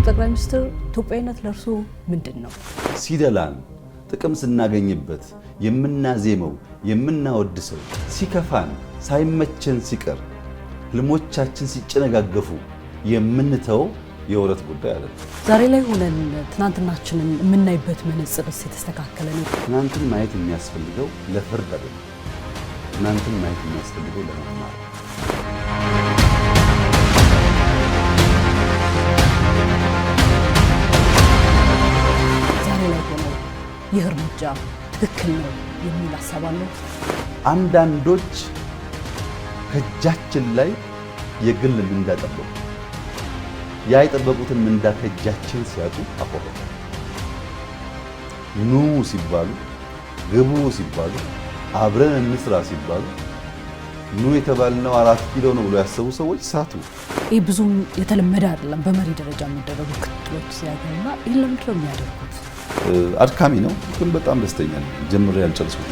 ጠቅላይ ሚኒስትር ኢትዮጵያዊነት ለርሶ ምንድነው? ሲደላን ጥቅም ስናገኝበት የምናዜመው የምናወድሰው ሲከፋን ሳይመቸን ሲቀር ህልሞቻችን ሲጨነጋገፉ የምንተው የወረት ጉዳይ አይደለም። ዛሬ ላይ ሆነን ትናንትናችንን የምናይበት መነጽርስ የተስተካከለ ነው? ትናንትን ማየት የሚያስፈልገው ለፍርድ አይደለም። ትናንትን ማየት የሚያስፈልገው ለመማር። ዛሬ ላይ ሆነው ይህ እርምጃ ትክክል ነው የሚል ሀሳብ አለው? አንዳንዶች ከእጃችን ላይ የግል ምንዳ ጠበቁ። ያ የጠበቁትን ምንዳ ከእጃችን ሲያጡ አቆረጡ። ኑ ሲባሉ፣ ግቡ ሲባሉ፣ አብረን እንስራ ሲባሉ ኑ የተባልነው 4 ኪሎ ነው ብሎ ያሰቡ ሰዎች ሳቱ። ይህ ብዙም የተለመደ አይደለም። በመሪ ደረጃ የሚደረጉ ክትሎች ሲያገኙና ይህ ለምንድን ነው የሚያደርጉት? አድካሚ ነው፣ ግን በጣም ደስተኛ ነኝ። ጀምሬ ያልጨረስኩት